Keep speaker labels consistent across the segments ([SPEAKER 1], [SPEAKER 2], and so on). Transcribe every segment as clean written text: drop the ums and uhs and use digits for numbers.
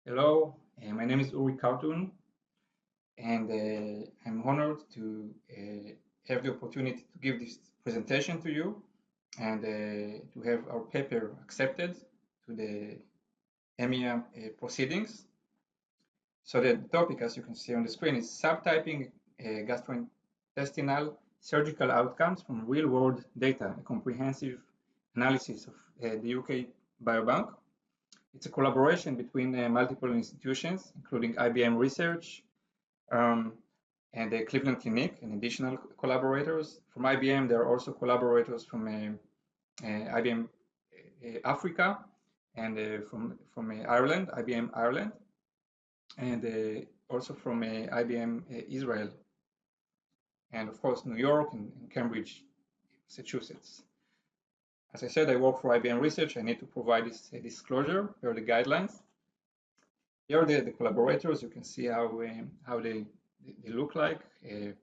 [SPEAKER 1] Hello, my name is Kartoun, and I'm honored to have the opportunity to give this presentation to you and to have our paper accepted to the AMIA proceedings. So the topic, as you can see on the screen, is subtyping gastrointestinal surgical outcomes from real-world data, a comprehensive analysis of the UK Biobank. It's a collaboration between multiple institutions, including IBM Research and the Cleveland Clinic and additional collaborators. From IBM, there are also collaborators from IBM Africa and from Ireland, IBM Ireland, and also from IBM Israel, and of course New York and Cambridge, Massachusetts. As I said, I work for IBM Research. I need to provide this disclosure per the guidelines. Here are the collaborators. You can see how they look like. And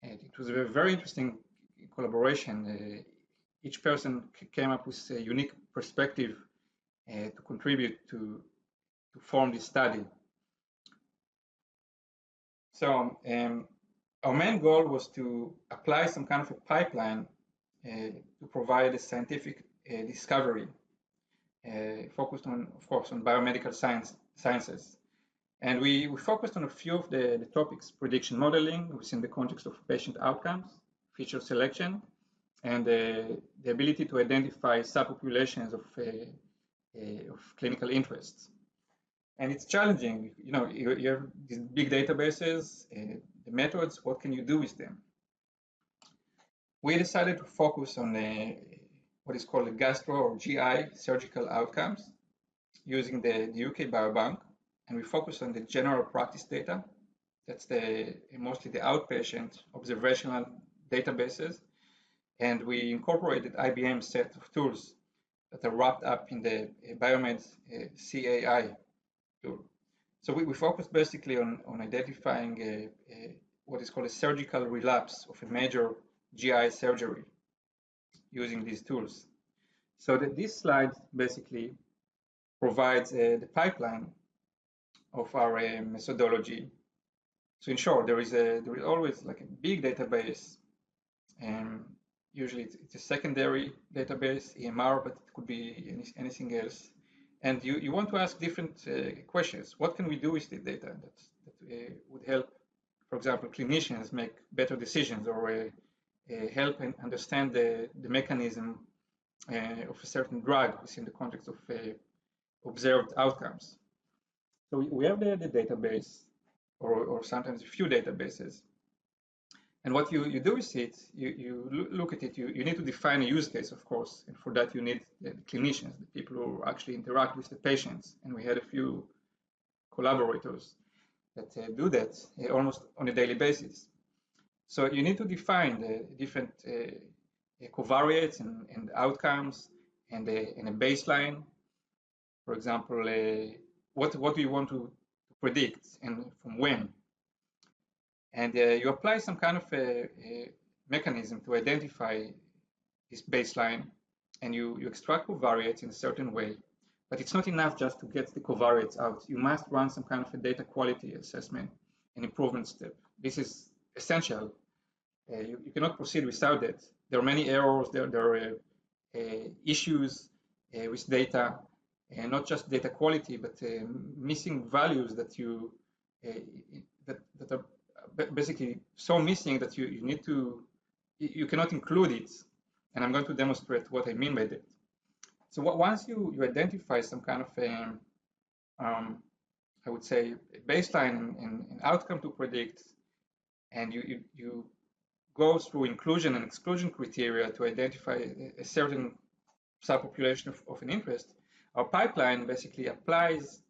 [SPEAKER 1] it was a very interesting collaboration. Each person came up with a unique perspective to contribute to form this study. So our main goal was to apply some kind of a pipeline to provide a scientific discovery focused on, of course, on biomedical sciences. And we focused on a few of the topics: prediction modeling within the context of patient outcomes, feature selection, and the ability to identify subpopulations of clinical interests. And it's challenging. You have these big databases, the methods. What can you do with them? We decided to focus on what is called the gastro or GI surgical outcomes using the UK Biobank, and we focus on the general practice data. That's mostly the outpatient observational databases, and we incorporated IBM's set of tools that are wrapped up in the Biomed CAI tool. So we focused basically on identifying what is called a surgical relapse of a major GI surgery using these tools. So this slide basically provides the pipeline of our methodology. So in short, there is always like a big database, and usually it's a secondary database, EMR, but it could be anything else. And you want to ask different questions. What can we do with the data that would help, for example, clinicians make better decisions, or help and understand the mechanism of a certain drug within the context of observed outcomes. So we have the database, or sometimes a few databases. And what you do with it, you look at it, you need to define a use case, of course, and for that you need the clinicians, the people who actually interact with the patients. And we had a few collaborators that do that almost on a daily basis. So you need to define the different covariates and outcomes and a baseline. For example, what do you want to predict and from when? And you apply some kind of a mechanism to identify this baseline, and you extract covariates in a certain way. But it's not enough just to get the covariates out. You must run some kind of a data quality assessment and improvement step. This is essential. You cannot proceed without that. There are many errors. There are issues with data, and not just data quality, but missing values that that are basically so missing that you cannot include it. And I'm going to demonstrate what I mean by that. So once you identify some kind of I would say baseline and outcome to predict, and you go through inclusion and exclusion criteria to identify a certain subpopulation of an interest, our pipeline basically applies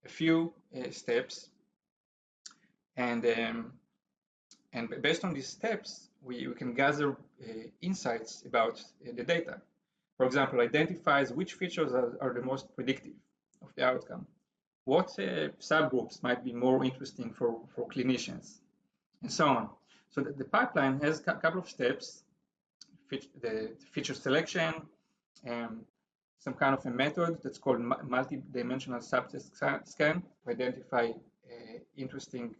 [SPEAKER 1] a few steps, and based on these steps, we can gather insights about the data. For example, identifies which features are the most predictive of the outcome, what subgroups might be more interesting for clinicians, and so on. So the pipeline has a couple of steps: the feature selection, some kind of a method that's called multi-dimensional subset scan to identify interesting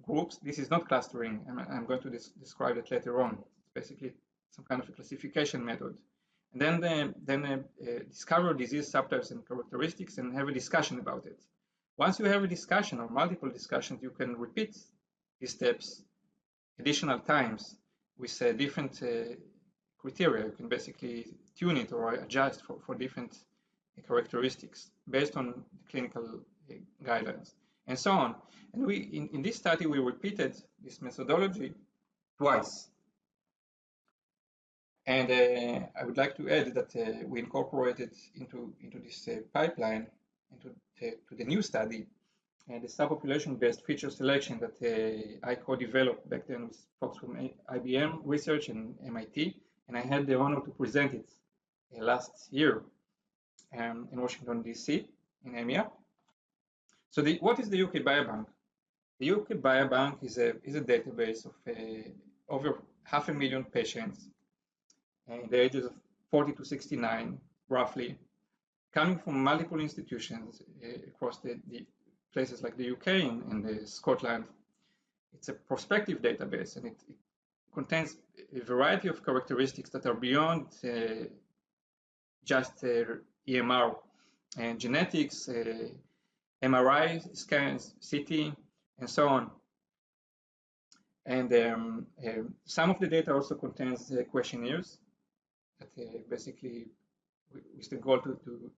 [SPEAKER 1] groups. This is not clustering. I'm going to describe it later on. It's basically some kind of a classification method. And then discover disease subtypes and characteristics and have a discussion about it. Once you have a discussion or multiple discussions, you can repeat these steps additional times with different criteria. You can basically tune it or adjust for different characteristics based on the clinical guidelines and so on. And in this study, we repeated this methodology twice. And I would like to add that we incorporated into this pipeline, into the new study, the subpopulation-based feature selection that I co-developed back then with folks from IBM Research and MIT, and I had the honor to present it last year in Washington, D.C., in AMIA. So what is the UK Biobank? The UK Biobank is a database of over 500,000 patients in the ages of 40 to 69, roughly, coming from multiple institutions across the places like the UK and Scotland. It's a prospective database, and it contains a variety of characteristics that are beyond just EMR and genetics, MRI scans, CT, and so on. And some of the data also contains questionnaires that basically with the goal to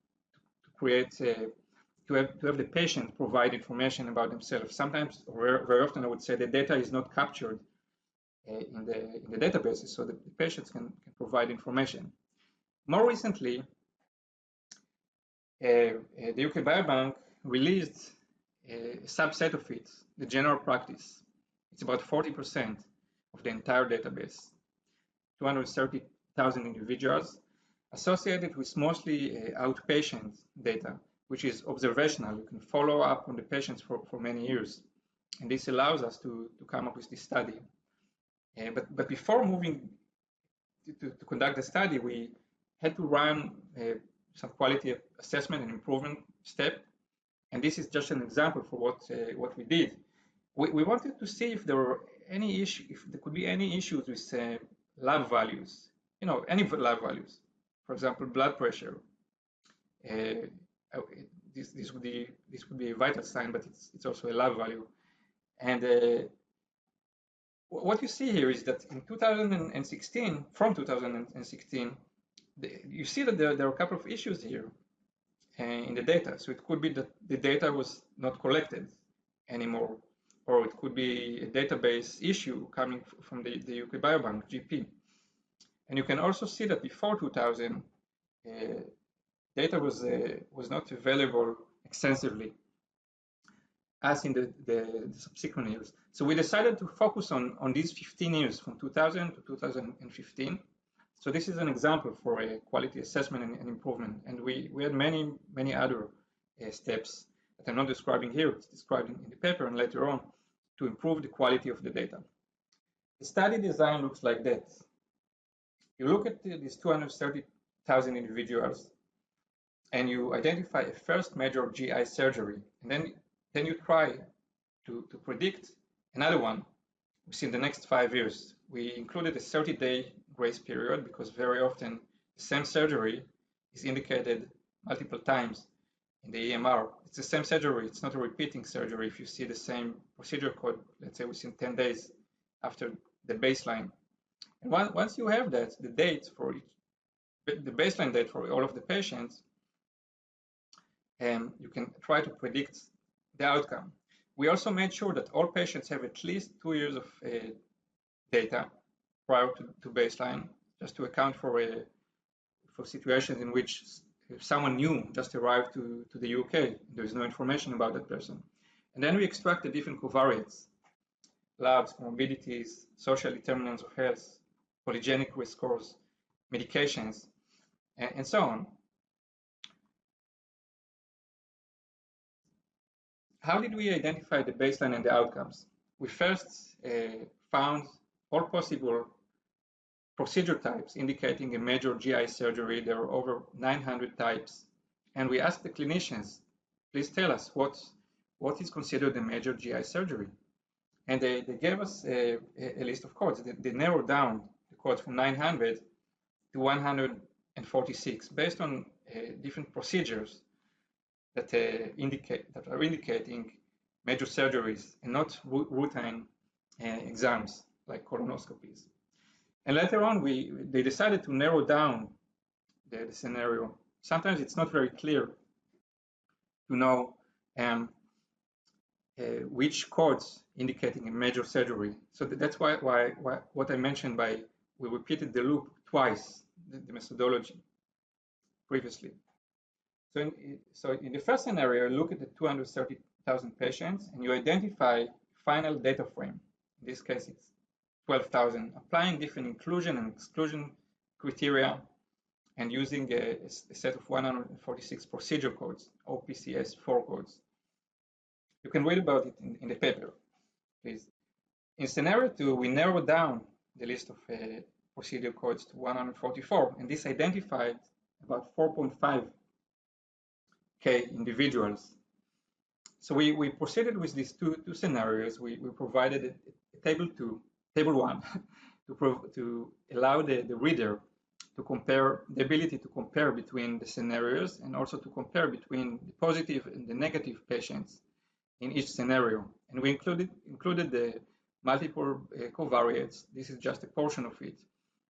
[SPEAKER 1] create to have the patient provide information about themselves. Sometimes, or very often, I would say the data is not captured in the databases, so the patients can provide information. More recently, the UK Biobank released a subset of it, the general practice. It's about 40% of the entire database, 230,000 individuals, associated with mostly outpatient data, which is observational. You can follow up on the patients for many years. And this allows us to come up with this study. But before moving to conduct the study, we had to run some quality assessment and improvement step. And this is just an example for what we did. We wanted to see if there were any issue, if there could be any issues with lab values, any lab values. For example, blood pressure. This would be a vital sign, but it's also a lab value. And what you see here is that in 2016, from 2016, you see that there are a couple of issues here in the data. So it could be that the data was not collected anymore, or it could be a database issue coming from the UK Biobank, GP. And you can also see that before 2000, data was not available extensively as in the subsequent years. So we decided to focus on these 15 years from 2000 to 2015. So this is an example for a quality assessment and improvement. And we had many other steps that I'm not describing here. It's described in the paper and later on to improve the quality of the data. The study design looks like that. You look at these 230,000 individuals and you identify a first major GI surgery, and then you try to predict another one within the next 5 years. We included a 30-day grace period because very often the same surgery is indicated multiple times in the EMR. It's the same surgery, it's not a repeating surgery if you see the same procedure code, let's say within 10 days after the baseline. And once you have that, the date for the baseline date for all of the patients, you can try to predict the outcome. We also made sure that all patients have at least 2 years of data prior to baseline, just to account for situations in which someone new just arrived to the UK. There is no information about that person. And then we extracted different covariates, labs, comorbidities, social determinants of health, polygenic risk scores, medications, and so on. How did we identify the baseline and the outcomes? We first found all possible procedure types indicating a major GI surgery. There are over 900 types. And we asked the clinicians, please tell us what is considered a major GI surgery. And they gave us a list of codes. They narrowed down the codes from 900 to 146 based on different procedures that are indicating major surgeries and not routine exams like colonoscopies. And later on, they decided to narrow down the scenario. Sometimes it's not very clear to know which codes indicating a major surgery. So that's why what I mentioned by we repeated the loop twice, the methodology previously. So in the first scenario, look at the 230,000 patients and you identify final data frame. In this case, it's 12,000, applying different inclusion and exclusion criteria and using a set of 146 procedure codes, OPCS 4 codes. You can read about it in the paper, please. In scenario 2, we narrowed down the list of procedure codes to 144, and this identified about 4.5K individuals. So we proceeded with these two scenarios. We provided a table 1, to allow the reader to compare, the ability to compare between the scenarios and also to compare between the positive and the negative patients in each scenario. And we included the multiple covariates. This is just a portion of it.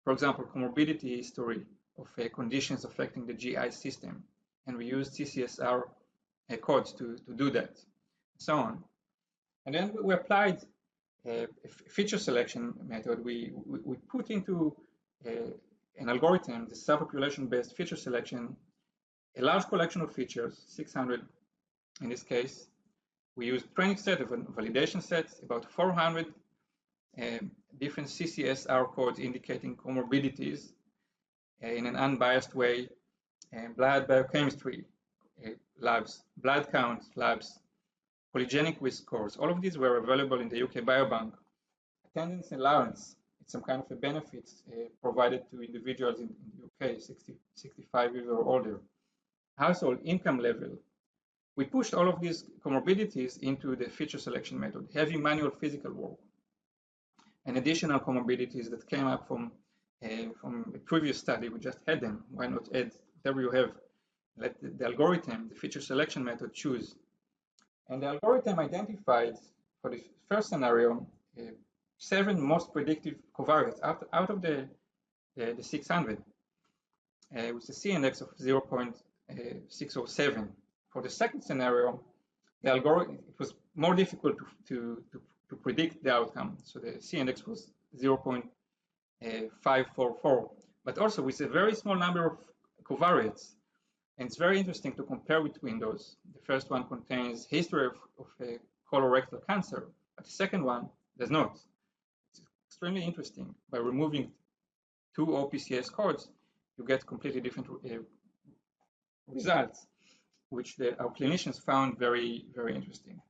[SPEAKER 1] For example, comorbidity history of conditions affecting the GI system. And we used CCSR codes to do that, and so on. And then we applied a feature selection method. We put into an algorithm, the subpopulation-based feature selection, a large collection of features, 600 in this case. We used training set of validation sets, about 400 different CCSR codes indicating comorbidities in an unbiased way, blood biochemistry labs, blood count labs, polygenic risk scores. All of these were available in the UK Biobank. Attendance allowance, it's some kind of a benefit provided to individuals in the UK, 65 years or older. Household income level. We pushed all of these comorbidities into the feature selection method, heavy manual physical work, and additional comorbidities that came up from a previous study. We just had them. Why not add whatever you have? Let the algorithm, the feature selection method, choose. And the algorithm identified for the first scenario 7 most predictive covariates out of the 600 with a C-index of 0.607. For the second scenario, the algorithm, it was more difficult to predict the outcome. So the C-index was 0.544, but also with a very small number of covariates. And it's very interesting to compare between those. The first one contains history of colorectal cancer, but the second one does not. It's extremely interesting. By removing 2 OPCS codes, you get completely different results, which our clinicians found very, very interesting.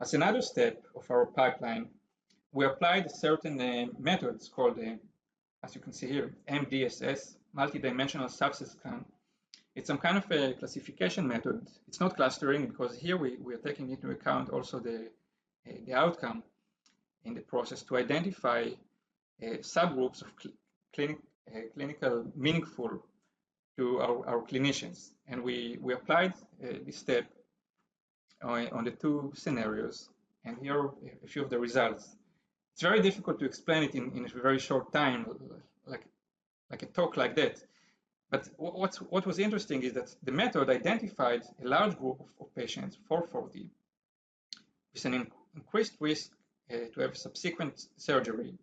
[SPEAKER 1] As another step of our pipeline, we applied certain methods called, as you can see here, MDSS, multidimensional subset scan. It's some kind of a classification method. It's not clustering because here we are taking into account also the outcome in the process to identify subgroups of clinical meaningful to our clinicians. And we applied this step on the 2 scenarios. And here are a few of the results. It's very difficult to explain it in a very short time, like a talk like that. But what was interesting is that the method identified a large group of patients, 440, with an increased risk to have subsequent surgery,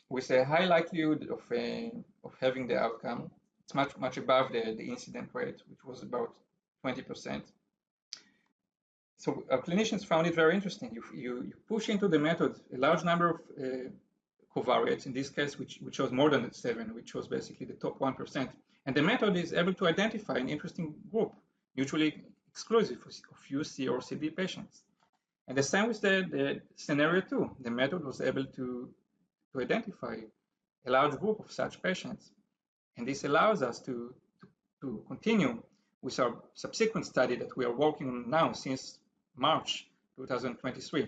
[SPEAKER 1] with a high likelihood of having the outcome. It's much above the incident rate, which was about 20%. So our clinicians found it very interesting. You push into the method a large number of covariates, in this case, which was more than 7, which was basically the top 1%. And the method is able to identify an interesting group, mutually exclusive of UC or CD patients. And the same with the scenario 2. The method was able to to identify a large group of such patients. And this allows us to continue with our subsequent study that we are working on now since March 2023.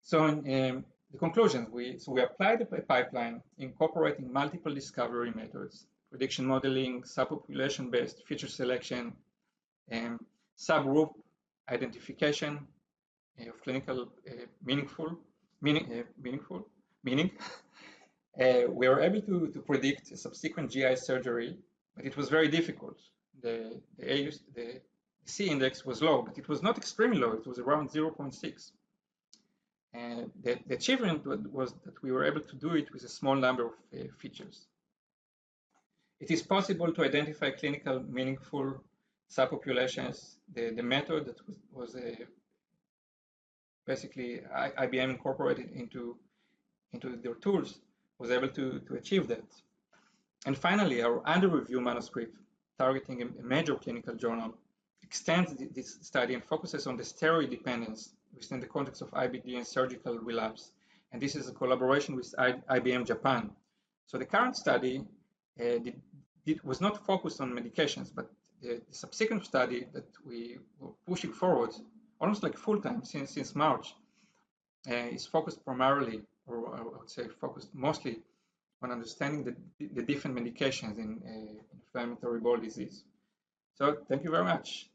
[SPEAKER 1] So in the conclusions, we applied a pipeline incorporating multiple discovery methods, prediction modeling, subpopulation-based feature selection, subgroup identification of clinical meaning. We were able to predict a subsequent GI surgery, but it was very difficult. The C index was low, but it was not extremely low. It was around 0.6. And the achievement was that we were able to do it with a small number of features. It is possible to identify clinical meaningful subpopulations. The method that was basically IBM incorporated into their tools was able to achieve that. And finally, our under review manuscript targeting a major clinical journal extends this study and focuses on the steroid dependence within the context of IBD and surgical relapse. And this is a collaboration with IBM Japan. So the current study was not focused on medications, but the subsequent study that we were pushing forward, almost like full-time since March, is focused primarily, or I would say focused mostly on understanding the different medications in inflammatory bowel disease. So thank you very much.